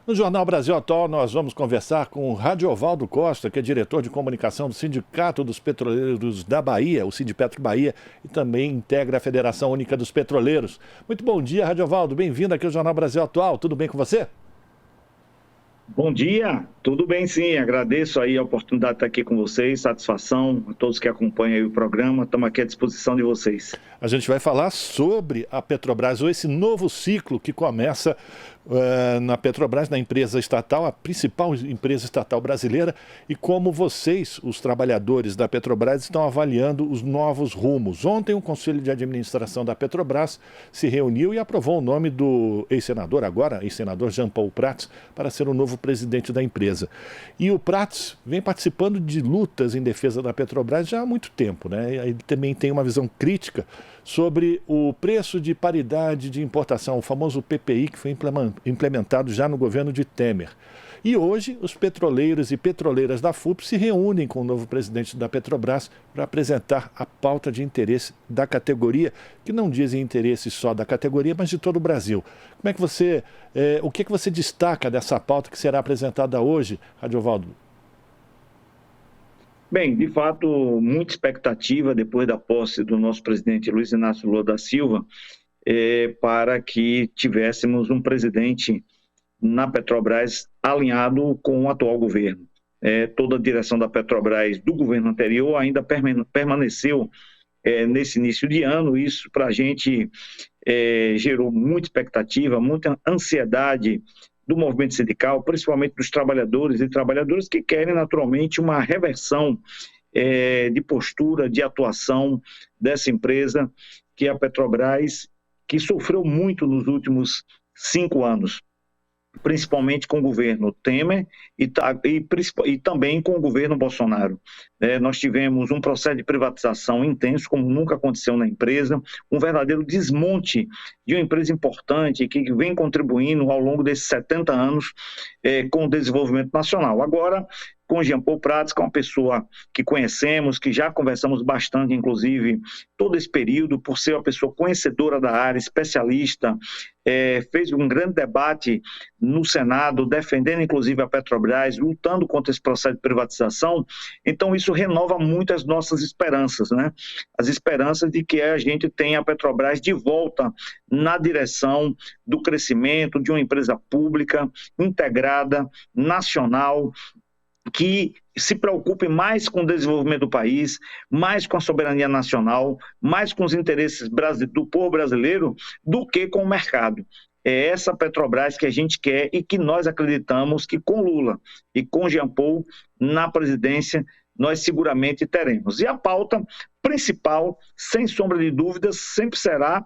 No Jornal Brasil Atual, nós vamos conversar com o Radiovaldo Costa, que é diretor de comunicação do Sindicato dos Petroleiros da Bahia, o Sindipetro Bahia, e também integra a Federação Única dos Petroleiros. Muito bom dia, Radiovaldo. Bem-vindo aqui ao Jornal Brasil Atual. Tudo bem com você? Bom dia, tudo bem sim, agradeço aí a oportunidade de estar aqui com vocês, satisfação a todos que acompanham aí o programa, estamos aqui à disposição de vocês. A gente vai falar sobre a Petrobras, ou esse novo ciclo que começa na Petrobras, na empresa estatal, a principal empresa estatal brasileira, e como vocês, os trabalhadores da Petrobras, estão avaliando os novos rumos. Ontem o Conselho de Administração da Petrobras se reuniu e aprovou o nome do ex-senador, agora ex-senador Jean Paul Prats, para ser o novo presidente da empresa. E o Prats vem participando de lutas em defesa da Petrobras já há muito tempo, né? Ele também tem uma visão crítica sobre o preço de paridade de importação, o famoso PPI, que foi implementado já no governo de Temer. E hoje, os petroleiros e petroleiras da FUP se reúnem com o novo presidente da Petrobras para apresentar a pauta de interesse da categoria, que não dizem interesse só da categoria, mas de todo o Brasil. Como é que o que você destaca dessa pauta que será apresentada hoje, Radiovaldo? Bem, de fato, muita expectativa depois da posse do nosso presidente Luiz Inácio Lula da Silva, para que tivéssemos um presidente na Petrobras alinhado com o atual governo. Toda a direção da Petrobras do governo anterior ainda permaneceu nesse início de ano. Isso para a gente gerou muita expectativa, muita ansiedade do movimento sindical, principalmente dos trabalhadores e trabalhadoras que querem naturalmente uma reversão de postura, de atuação dessa empresa, que é a Petrobras, que sofreu muito nos últimos 5 anos, principalmente com o governo Temer e também com o governo Bolsonaro. Nós tivemos um processo de privatização intenso, como nunca aconteceu na empresa, um verdadeiro desmonte de uma empresa importante que vem contribuindo ao longo desses 70 anos com o desenvolvimento nacional. Agora, com Jean Paul Prats, que é uma pessoa que conhecemos, que já conversamos bastante, inclusive, todo esse período, por ser uma pessoa conhecedora da área, especialista, fez um grande debate no Senado, defendendo inclusive a Petrobras, lutando contra esse processo de privatização. Então isso renova muito as nossas esperanças, né? As esperanças de que a gente tenha a Petrobras de volta na direção do crescimento de uma empresa pública, integrada, nacional, que se preocupe mais com o desenvolvimento do país, mais com a soberania nacional, mais com os interesses do povo brasileiro, do que com o mercado. É essa Petrobras que a gente quer e que nós acreditamos que com Lula e com Jean Paul na presidência, nós seguramente teremos. E a pauta principal, sem sombra de dúvidas, sempre será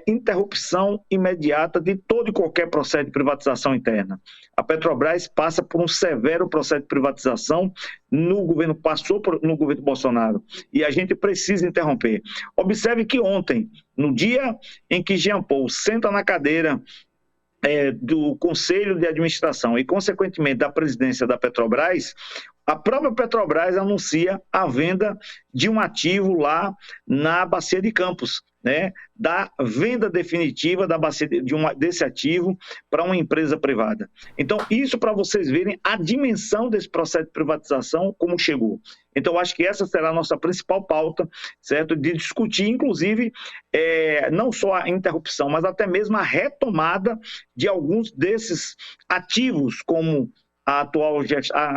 interrupção imediata de todo e qualquer processo de privatização interna. A Petrobras passa por um severo processo de privatização no governo Bolsonaro, e a gente precisa interromper. Observe que ontem, no dia em que Jean Paul senta na cadeira do Conselho de Administração e, consequentemente, da presidência da Petrobras, a própria Petrobras anuncia a venda de um ativo lá na Bacia de Campos, né? Da venda definitiva desse ativo para uma empresa privada. Então, isso para vocês verem a dimensão desse processo de privatização, como chegou. Então, acho que essa será a nossa principal pauta, certo? De discutir, inclusive, não só a interrupção, mas até mesmo a retomada de alguns desses ativos, como a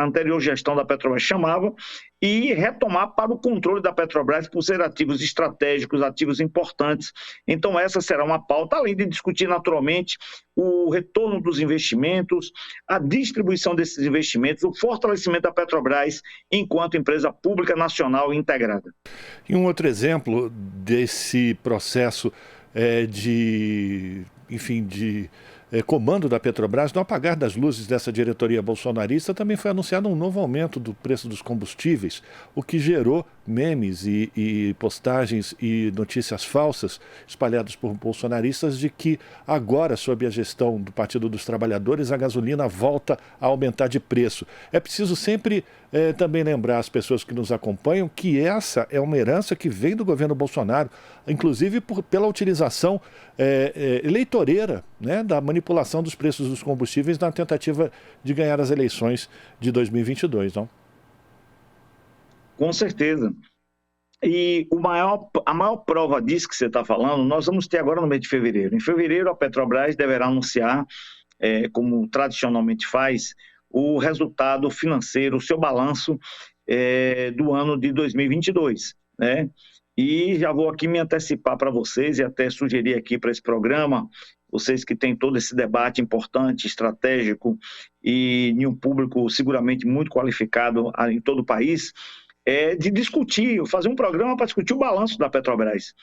anterior gestão da Petrobras chamava, e retomar para o controle da Petrobras por ser ativos estratégicos, ativos importantes. Então essa será uma pauta, além de discutir naturalmente o retorno dos investimentos, a distribuição desses investimentos, o fortalecimento da Petrobras enquanto empresa pública nacional integrada. E um outro exemplo desse processo de comando da Petrobras, no apagar das luzes dessa diretoria bolsonarista, também foi anunciado um novo aumento do preço dos combustíveis, o que gerou memes e postagens e notícias falsas espalhadas por bolsonaristas de que agora, sob a gestão do Partido dos Trabalhadores, a gasolina volta a aumentar de preço. É preciso sempre também lembrar as pessoas que nos acompanham que essa é uma herança que vem do governo Bolsonaro, inclusive pela utilização eleitoreira, né, da manipulação dos preços dos combustíveis na tentativa de ganhar as eleições de 2022, não? Com certeza. E a maior prova disso que você está falando, nós vamos ter agora no mês de fevereiro. Em fevereiro, a Petrobras deverá anunciar, como tradicionalmente faz, o resultado financeiro, o seu balanço do ano de 2022, né? E já vou aqui me antecipar para vocês e até sugerir aqui para esse programa, vocês que têm todo esse debate importante, estratégico e em um público seguramente muito qualificado em todo o país, de discutir, fazer um programa para discutir o balanço da Petrobras.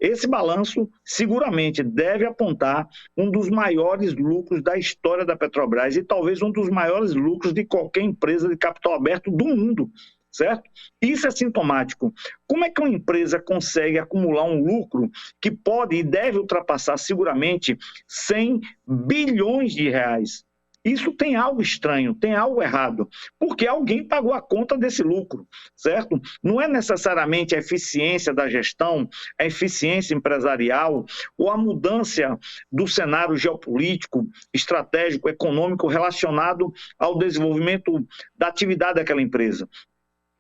Esse balanço seguramente deve apontar um dos maiores lucros da história da Petrobras e talvez um dos maiores lucros de qualquer empresa de capital aberto do mundo, certo? Isso é sintomático. Como é que uma empresa consegue acumular um lucro que pode e deve ultrapassar seguramente 100 bilhões de reais? Isso tem algo estranho, tem algo errado, porque alguém pagou a conta desse lucro, certo? Não é necessariamente a eficiência da gestão, a eficiência empresarial ou a mudança do cenário geopolítico, estratégico, econômico relacionado ao desenvolvimento da atividade daquela empresa.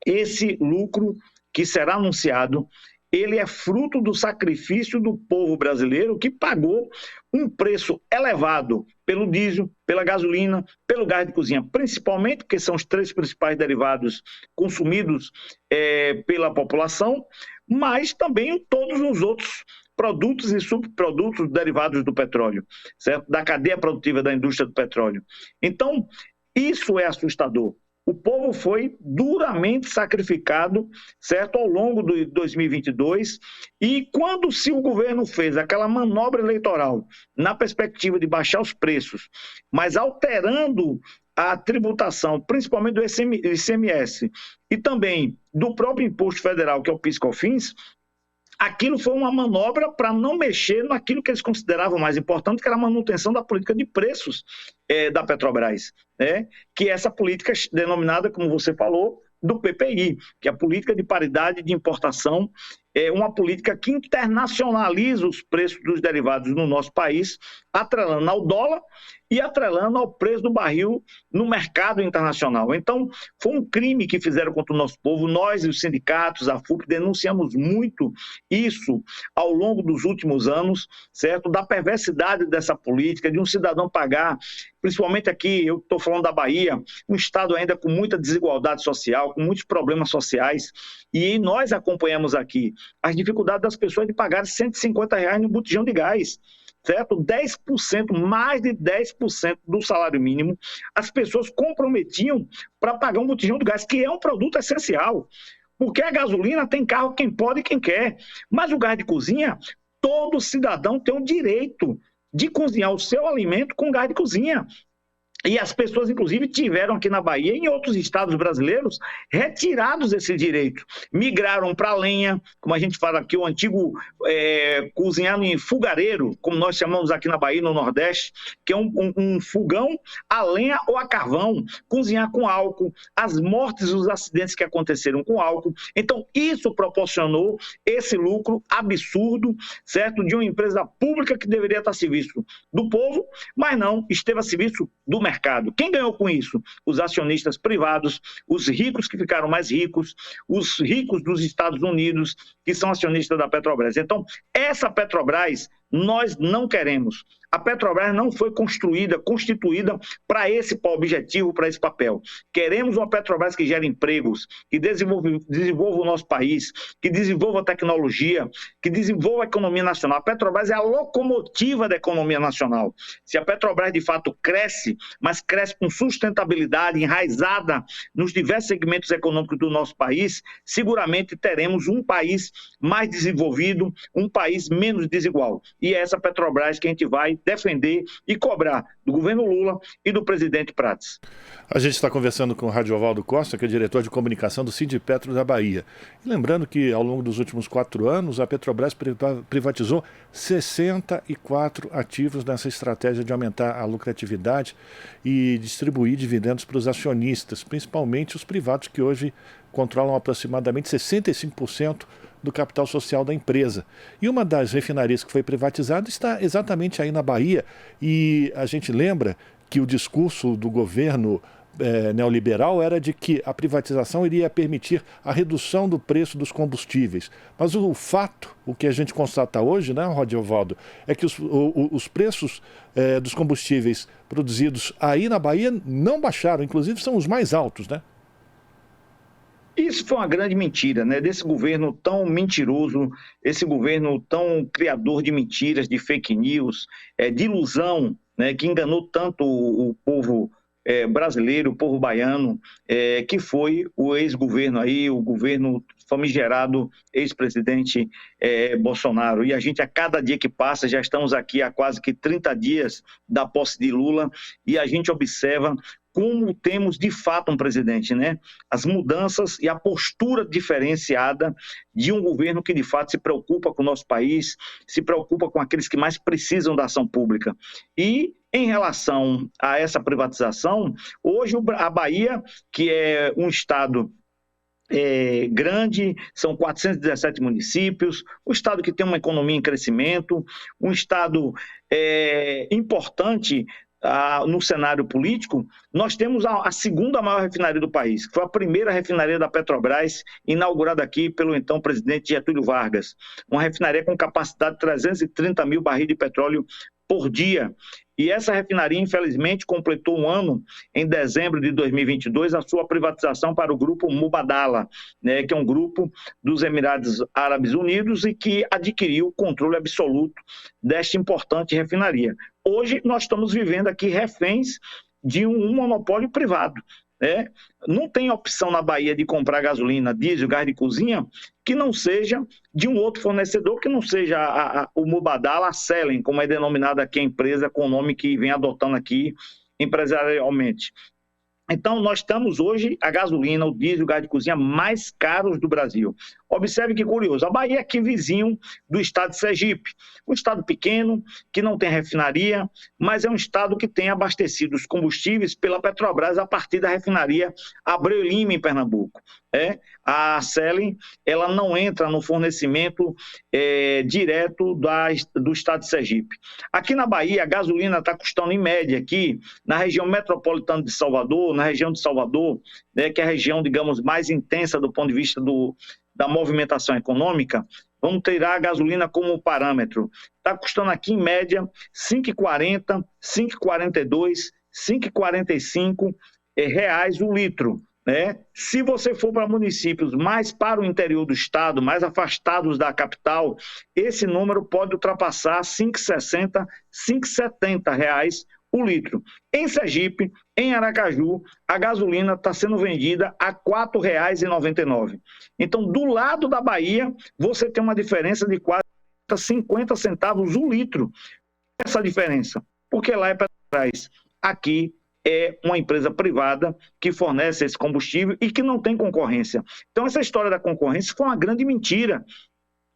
Esse lucro que será anunciado, ele é fruto do sacrifício do povo brasileiro que pagou um preço elevado pelo diesel, pela gasolina, pelo gás de cozinha, principalmente porque são os 3 principais derivados consumidos pela população, mas também todos os outros produtos e subprodutos derivados do petróleo, certo? Da cadeia produtiva da indústria do petróleo. Então, isso é assustador. O povo foi duramente sacrificado, certo, ao longo de 2022, e quando se o governo fez aquela manobra eleitoral na perspectiva de baixar os preços, mas alterando a tributação, principalmente do ICMS, e também do próprio imposto federal, que é o PIS/COFINS, aquilo foi uma manobra para não mexer naquilo que eles consideravam mais importante, que era a manutenção da política de preços da Petrobras, né? Que é essa política denominada, como você falou, do PPI, que é a política de paridade de importação, é uma política que internacionaliza os preços dos derivados no nosso país, atrelando ao dólar e atrelando ao preço do barril no mercado internacional. Então, foi um crime que fizeram contra o nosso povo. Nós, os sindicatos, a FUP, denunciamos muito isso ao longo dos últimos anos, certo? Da perversidade dessa política, de um cidadão pagar, principalmente aqui, eu estou falando da Bahia, um estado ainda com muita desigualdade social, com muitos problemas sociais, e nós acompanhamos aqui as dificuldades das pessoas de pagar R$150 no botijão de gás, certo? 10%, mais de 10% do salário mínimo, as pessoas comprometiam para pagar um botijão de gás, que é um produto essencial, porque a gasolina tem carro quem pode e quem quer, mas o gás de cozinha, todo cidadão tem o direito de cozinhar o seu alimento com gás de cozinha. E as pessoas, inclusive, tiveram aqui na Bahia e em outros estados brasileiros retirados esse direito. Migraram para a lenha, como a gente fala aqui, o antigo cozinhar em fogareiro, como nós chamamos aqui na Bahia, no Nordeste, que é um fogão a lenha ou a carvão, cozinhar com álcool, as mortes e os acidentes que aconteceram com álcool. Então, isso proporcionou esse lucro absurdo, certo? De uma empresa pública que deveria estar a serviço do povo, mas não, esteve a serviço do mercado. Quem ganhou com isso? Os acionistas privados, os ricos que ficaram mais ricos, os ricos dos Estados Unidos, que são acionistas da Petrobras. Então, essa Petrobras nós não queremos. A Petrobras não foi constituída para esse objetivo, para esse papel. Queremos uma Petrobras que gere empregos, que desenvolva o nosso país, que desenvolva a tecnologia, que desenvolva a economia nacional. A Petrobras é a locomotiva da economia nacional. Se a Petrobras de fato cresce, mas cresce com sustentabilidade, enraizada nos diversos segmentos econômicos do nosso país, seguramente teremos um país mais desenvolvido, um país menos desigual. e é essa Petrobras que a gente vai defender e cobrar do governo Lula e do presidente Prats. A gente está conversando com o Radiovaldo Costa, que é diretor de comunicação do Sindipetro da Bahia. E lembrando que ao longo dos últimos 4 anos, a Petrobras privatizou 64 ativos nessa estratégia de aumentar a lucratividade e distribuir dividendos para os acionistas, principalmente os privados, que hoje controlam aproximadamente 65% do capital social da empresa. E uma das refinarias que foi privatizada está exatamente aí na Bahia. E a gente lembra que o discurso do governo neoliberal era de que a privatização iria permitir a redução do preço dos combustíveis. Mas o fato, o que a gente constata hoje, né, Rodiovaldo, é que os preços dos combustíveis produzidos aí na Bahia não baixaram, inclusive são os mais altos, né? Isso foi uma grande mentira, né? Desse governo tão mentiroso, esse governo tão criador de mentiras, de fake news, de ilusão, né? Que enganou tanto o povo brasileiro, o povo baiano, que foi o ex-governo aí, o governo famigerado ex-presidente Bolsonaro. E a gente, a cada dia que passa, já estamos aqui há quase que 30 dias da posse de Lula, e a gente observa como temos de fato um presidente, né? As mudanças e a postura diferenciada de um governo que de fato se preocupa com o nosso país, se preocupa com aqueles que mais precisam da ação pública. E em relação a essa privatização, hoje a Bahia, que é um estado grande, são 417 municípios, um estado que tem uma economia em crescimento, um estado importante no cenário político. Nós temos a segunda maior refinaria do país, que foi a primeira refinaria da Petrobras, inaugurada aqui pelo então presidente Getúlio Vargas. Uma refinaria com capacidade de 330 mil barris de petróleo por dia. E essa refinaria, infelizmente, completou um ano, em dezembro de 2022, a sua privatização para o grupo Mubadala, né, que é um grupo dos Emirados Árabes Unidos e que adquiriu o controle absoluto desta importante refinaria. Hoje, nós estamos vivendo aqui reféns de um monopólio privado. Não tem opção na Bahia de comprar gasolina, diesel, gás de cozinha, que não seja de um outro fornecedor, que não seja o Mubadala, a Selen, como é denominada aqui a empresa, com o nome que vem adotando aqui empresarialmente. Então, nós estamos hoje, a gasolina, o diesel, o gás de cozinha mais caros do Brasil. Observe que curioso, a Bahia é aqui vizinho do estado de Sergipe, um estado pequeno, que não tem refinaria, mas é um estado que tem abastecido os combustíveis pela Petrobras a partir da refinaria Abreu e Lima, em Pernambuco. A Selen, ela não entra no fornecimento direto do estado de Sergipe. Aqui na Bahia, a gasolina está custando em média aqui, na região metropolitana de Salvador, na região de Salvador, que é a região, digamos, mais intensa do ponto de vista da movimentação econômica. Vamos tirar a gasolina como parâmetro. Está custando aqui, em média, R$ 5,40, R$ 5,42, R$ 5,45 o litro. Se você for para municípios mais para o interior do estado, mais afastados da capital, esse número pode ultrapassar R$ 5,60, R$ 5,70 o litro. Em Sergipe, em Aracaju, a gasolina está sendo vendida a R$ 4,99. Então, do lado da Bahia, você tem uma diferença de quase 50 centavos o litro. Essa diferença, porque lá é Petrobras, aqui é uma empresa privada que fornece esse combustível e que não tem concorrência. Então, essa história da concorrência foi uma grande mentira.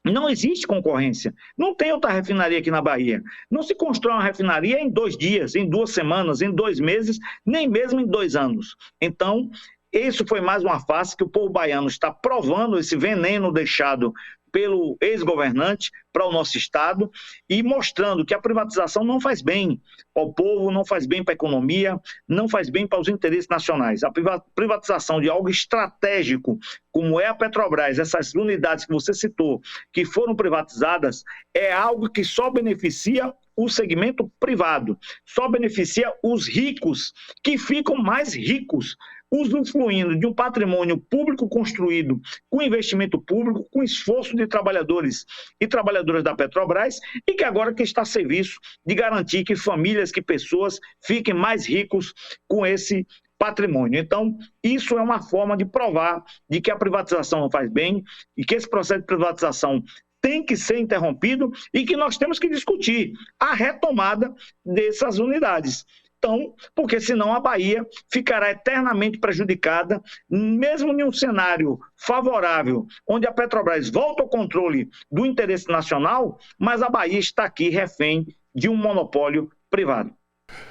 Não existe concorrência. Não tem outra refinaria aqui na Bahia. Não se constrói uma refinaria em 2 dias, em 2 semanas, em 2 meses, nem mesmo em 2 anos. Então, isso foi mais uma farsa que o povo baiano está provando, esse veneno deixado pelo ex-governante para o nosso estado e mostrando que a privatização não faz bem ao povo, não faz bem para a economia, não faz bem para os interesses nacionais. A privatização de algo estratégico, como é a Petrobras, essas unidades que você citou, que foram privatizadas, é algo que só beneficia o segmento privado, só beneficia os ricos, que ficam mais ricos, usufruindo de um patrimônio público construído com investimento público, com esforço de trabalhadores e trabalhadoras da Petrobras, e que agora que está a serviço de garantir que famílias, que pessoas fiquem mais ricos com esse patrimônio. Então, isso é uma forma de provar de que a privatização não faz bem e que esse processo de privatização tem que ser interrompido e que nós temos que discutir a retomada dessas unidades. Então, porque senão a Bahia ficará eternamente prejudicada, mesmo em um cenário favorável, onde a Petrobras volta ao controle do interesse nacional, mas a Bahia está aqui refém de um monopólio privado.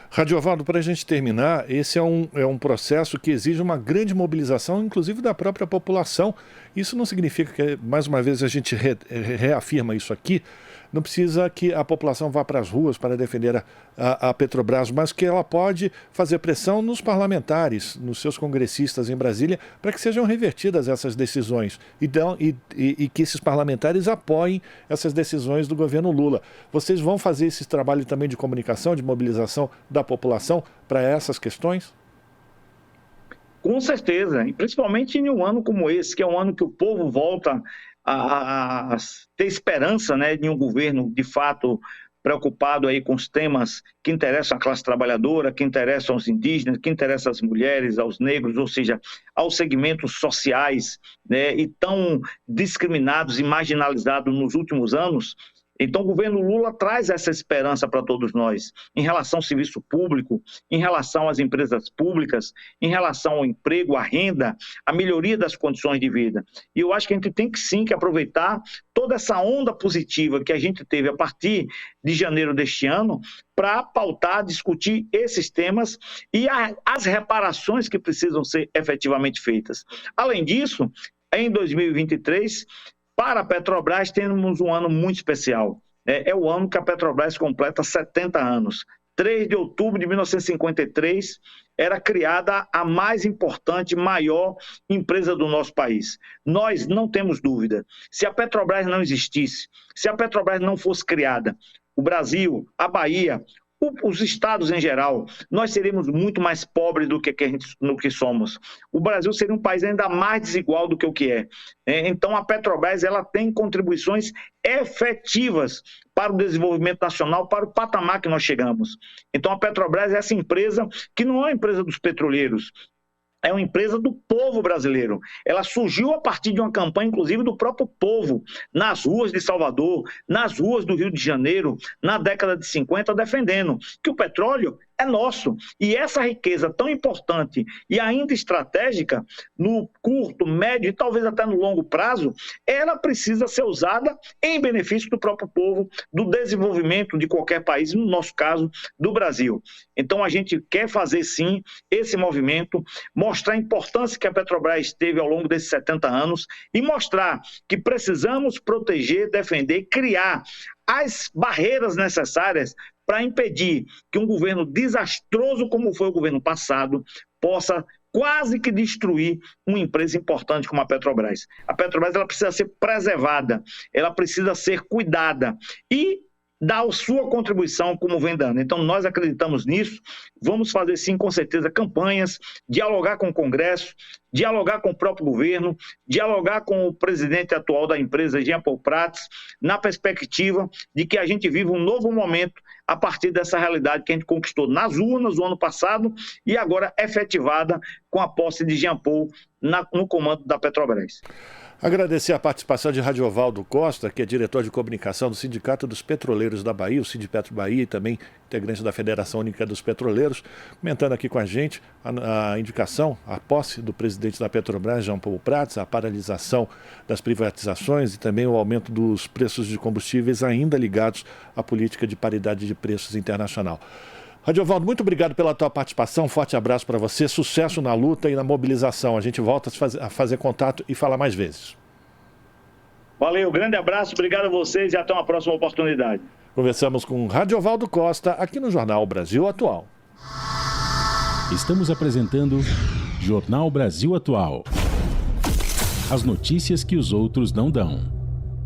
Radiovaldo, para a gente terminar, esse é um processo que exige uma grande mobilização, inclusive da própria população. Isso não significa que, mais uma vez, a gente reafirma isso aqui, não precisa que a população vá para as ruas para defender a Petrobras, mas que ela pode fazer pressão nos parlamentares, nos seus congressistas em Brasília, para que sejam revertidas essas decisões e que esses parlamentares apoiem essas decisões do governo Lula. Vocês vão fazer esse trabalho também de comunicação, de mobilização da população para essas questões? Com certeza, e principalmente em um ano como esse, que é um ano que o povo volta a ter esperança, né, de um governo de fato preocupado aí com os temas que interessam à classe trabalhadora, que interessam aos indígenas, que interessam às mulheres, aos negros, ou seja, aos segmentos sociais, né, e tão discriminados e marginalizados nos últimos anos. Então, o governo Lula traz essa esperança para todos nós, em relação ao serviço público, em relação às empresas públicas, em relação ao emprego, à renda, à melhoria das condições de vida. E eu acho que a gente tem que sim que aproveitar toda essa onda positiva que a gente teve a partir de janeiro deste ano para pautar, discutir esses temas e as reparações que precisam ser efetivamente feitas. Além disso, em 2023... para a Petrobras, temos um ano muito especial. É o ano que a Petrobras completa 70 anos. 3 de outubro de 1953, era criada a mais importante, maior empresa do nosso país. Nós não temos dúvida, se a Petrobras não existisse, se a Petrobras não fosse criada, o Brasil, a Bahia, os estados em geral, nós seríamos muito mais pobres do que somos. O Brasil seria um país ainda mais desigual do que o que é. Então, a Petrobras ela tem contribuições efetivas para o desenvolvimento nacional, para o patamar que nós chegamos. Então, a Petrobras é essa empresa que não é uma empresa dos petroleiros, é uma empresa do povo brasileiro. Ela surgiu a partir de uma campanha, inclusive, do próprio povo, nas ruas de Salvador, nas ruas do Rio de Janeiro, na década de 50, defendendo que o petróleo é nosso. E essa riqueza tão importante e ainda estratégica, no curto, médio e talvez até no longo prazo, ela precisa ser usada em benefício do próprio povo, do desenvolvimento de qualquer país, no nosso caso, do Brasil. Então, a gente quer fazer, sim, esse movimento, mostrar a importância que a Petrobras teve ao longo desses 70 anos e mostrar que precisamos proteger, defender, criar as barreiras necessárias para impedir que um governo desastroso como foi o governo passado possa quase que destruir uma empresa importante como a Petrobras. A Petrobras ela precisa ser preservada, ela precisa ser cuidada e dar a sua contribuição como vem dando. Então, nós acreditamos nisso, vamos fazer sim, com certeza, campanhas, dialogar com o Congresso, dialogar com o próprio governo, dialogar com o presidente atual da empresa, Jean Paul Prats, na perspectiva de que a gente vive um novo momento a partir dessa realidade que a gente conquistou nas urnas no ano passado e agora efetivada com a posse de Jean Paul no comando da Petrobras. Agradecer a participação de Radiovaldo Costa, que é diretor de comunicação do Sindicato dos Petroleiros da Bahia, o Sindipetro Bahia, e também integrante da Federação Única dos Petroleiros, comentando aqui com a gente a indicação, a posse do presidente da Petrobras, Jean Paul Prats, a paralisação das privatizações e também o aumento dos preços de combustíveis ainda ligados à política de paridade de preços internacional. Radiovaldo, muito obrigado pela tua participação, um forte abraço para você, sucesso na luta e na mobilização. A gente volta a fazer contato e falar mais vezes. Valeu, grande abraço, obrigado a vocês e até uma próxima oportunidade. Conversamos com Radiovaldo Costa, aqui no Jornal Brasil Atual. Estamos apresentando Jornal Brasil Atual. As notícias que os outros não dão.